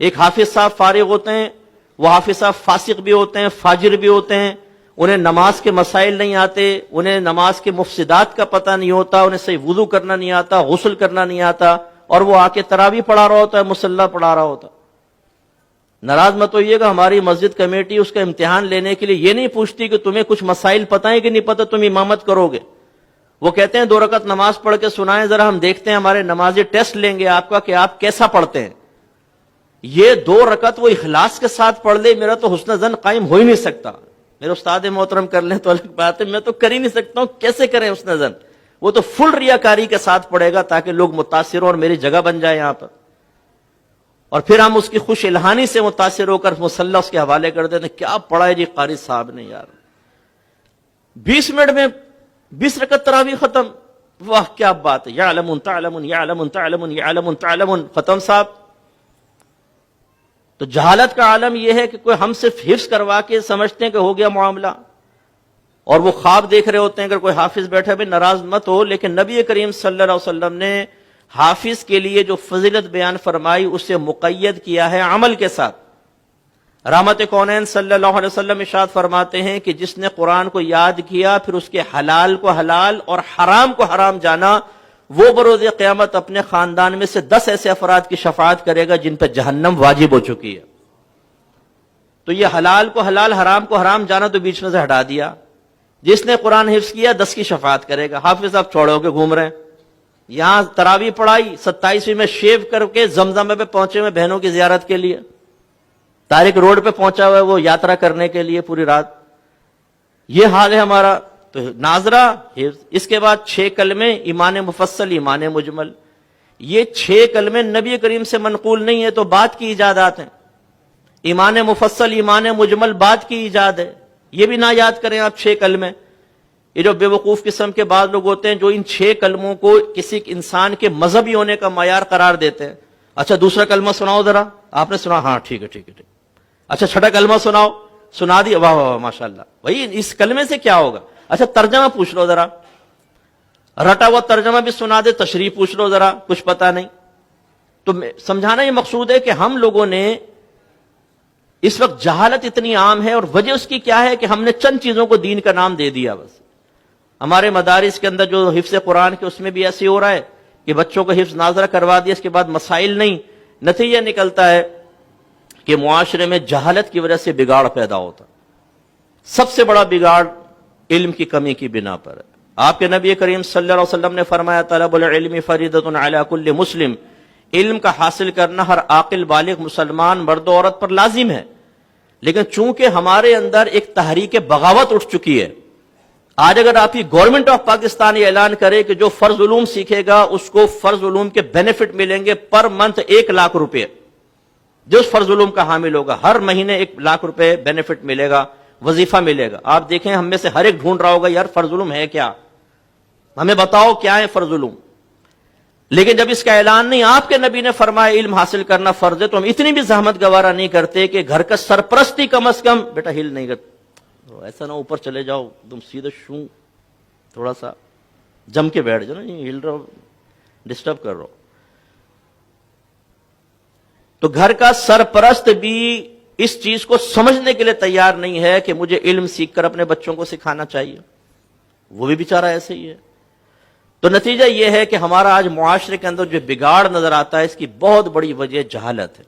ایک حافظ صاحب فارغ ہوتے ہیں، وہ حافظ صاحب فاسق بھی ہوتے ہیں، فاجر بھی ہوتے ہیں، انہیں نماز کے مسائل نہیں آتے، انہیں نماز کے مفسدات کا پتہ نہیں ہوتا، انہیں صحیح وضو کرنا نہیں آتا، غسل کرنا نہیں آتا، اور وہ آ کے تراویح پڑھا رہا ہوتا ہے، مصلی پڑھا رہا ہوتا ہے۔ ناراض مت ہوئیے گا، ہماری مسجد کمیٹی اس کا امتحان لینے کے لیے یہ نہیں پوچھتی کہ تمہیں کچھ مسائل پتہ ہے کہ نہیں پتہ، تم امامت کرو گے۔ وہ کہتے ہیں 2 رکعت نماز پڑھ کے سنائیں ذرا، ہم دیکھتے ہیں، ہمارے نمازی ٹیسٹ لیں گے آپ کا کہ آپ کیسا پڑھتے ہیں۔ یہ 2 رکعت وہ اخلاص کے ساتھ پڑھ لے، میرا تو حسن ظن قائم ہو ہی نہیں سکتا۔ میرے استاد محترم کر لیں تو الگ بات ہے، میں تو کر ہی نہیں سکتا ہوں، کیسے کریں حسن ظن؟ وہ تو فل ریاکاری کے ساتھ پڑھے گا تاکہ لوگ متاثر ہوں اور میری جگہ بن جائے یہاں پر، اور پھر ہم اس کی خوش الہانی سے متاثر ہو کر مصلی اس کے حوالے کر دیتے ہیں، کیا پڑھا ہے جی قاری صاحب نے یار، 20 منٹ میں 20 رکعت تراویح ختم، واہ کیا بات ہے، یعلمون تعلمون یعلمون تعلمون یعلمون تعلمون، ختم صاحب۔ تو جہالت کا عالم یہ ہے کہ کوئی ہم صرف حفظ کروا کے سمجھتے ہیں کہ ہو گیا معاملہ، اور وہ خواب دیکھ رہے ہوتے ہیں۔ اگر کوئی حافظ بیٹھا بھی ناراض مت ہو، لیکن نبی کریم صلی اللہ علیہ وسلم نے حافظ کے لیے جو فضیلت بیان فرمائی اسے مقید کیا ہے عمل کے ساتھ۔ رحمت کونین صلی اللہ علیہ وسلم ارشاد فرماتے ہیں کہ جس نے قرآن کو یاد کیا پھر اس کے حلال کو حلال اور حرام کو حرام جانا، وہ بروز قیامت اپنے خاندان میں سے 10 ایسے افراد کی شفاعت کرے گا جن پہ جہنم واجب ہو چکی ہے۔ تو یہ حلال کو حلال، حرام کو حرام جانا تو بیچ میں سے ہٹا دیا۔ جس نے قرآن حفظ کیا 10 کی شفاعت کرے گا۔ حافظ صاحب چھوڑے ہو کے گھوم رہے ہیں، یہاں تراویح پڑھائی، 27ویں میں شیو کر کے زمزم پہ پہنچے ہوئے بہنوں کی زیارت کے لیے، طارق روڈ پہ پہنچا ہوا ہے وہ یاترا کرنے کے لیے پوری رات۔ یہ حال ہے ہمارا۔ تو ناظرہ حفظ، اس کے بعد 6 کلمے، ایمان مفصل، ایمان مجمل۔ یہ 6 کلمے نبی کریم سے منقول نہیں ہے، تو بعد کی ایجادات ہیں۔ ایمان مفصل، ایمان مجمل بعد کی ایجاد ہے، یہ بھی نہ یاد کریں آپ 6 کلمے۔ یہ جو بے وقوف قسم کے بعض لوگ ہوتے ہیں جو ان 6 کلموں کو کسی انسان کے مذہبی ہونے کا معیار قرار دیتے ہیں۔ اچھا دوسرا کلمہ سناؤ ذرا، آپ نے سنا، ہاں ٹھیک ہے ٹھیک ہے ٹھیک۔ اچھا چھٹا کلمہ سناؤ، سنا دیا، واہ واہ ماشاء اللہ، وہی اس کلمے سے کیا ہوگا؟ اچھا ترجمہ پوچھ لو ذرا، رٹا ہوا ترجمہ بھی سنا دے، تشریح پوچھ لو ذرا، کچھ پتا نہیں۔ تو سمجھانا یہ مقصود ہے کہ ہم لوگوں نے اس وقت جہالت اتنی عام ہے، اور وجہ اس کی کیا ہے کہ ہم نے چند چیزوں کو دین کا نام دے دیا بس۔ ہمارے مدارس کے اندر جو حفظ قرآن کے اس میں بھی ایسے ہو رہا ہے کہ بچوں کو حفظ ناظرہ کروا دیا، اس کے بعد مسائل نہیں، نتیجہ نکلتا ہے کہ معاشرے میں جہالت کی وجہ سے بگاڑ پیدا ہوتا۔ سب سے بڑا بگاڑ علم کی کمی کی بنا پر ہے۔ آپ کے نبی کریم صلی اللہ علیہ وسلم نے فرمایا طلب العلم فریضۃ علی کل مسلم، علم کا حاصل کرنا ہر عاقل بالغ مسلمان مرد و عورت پر لازم ہے، لیکن چونکہ ہمارے اندر ایک تحریک بغاوت اٹھ چکی ہے، آج اگر آپ کی گورنمنٹ آف پاکستان یہ اعلان کرے کہ جو فرض علوم سیکھے گا اس کو فرض علوم کے بینیفٹ ملیں گے پر منتھ 1 لاکھ روپے، جو اس فرض علوم کا حامل ہوگا ہر مہینے 1 لاکھ روپے بینیفٹ ملے گا، وظیفہ ملے گا۔ آپ دیکھیں ہم میں سے ہر ایک ڈھونڈ رہا ہوگا یار فرض علوم ہے کیا، ہمیں بتاؤ کیا ہے فرض علوم۔ لیکن جب اس کا اعلان نہیں، آپ کے نبی نے فرمایا علم حاصل کرنا فرض ہے، تو ہم اتنی بھی زحمت گوارا نہیں کرتے کہ گھر کا سرپرستی کم از کم، بیٹا ہل نہیں کرتا، ایسا نہ اوپر چلے جاؤ تم سیدھے شوں، تھوڑا سا جم کے بیٹھ جاؤ، نہیں ہل رہا ہو، ڈسٹرب کر رہا ہو۔ تو گھر کا سرپرست بھی اس چیز کو سمجھنے کے لیے تیار نہیں ہے کہ مجھے علم سیکھ کر اپنے بچوں کو سکھانا چاہیے، وہ بھی بیچارہ ایسے ہی ہے۔ تو نتیجہ یہ ہے کہ ہمارا آج معاشرے کے اندر جو بگاڑ نظر آتا ہے اس کی بہت بڑی وجہ جہالت ہے۔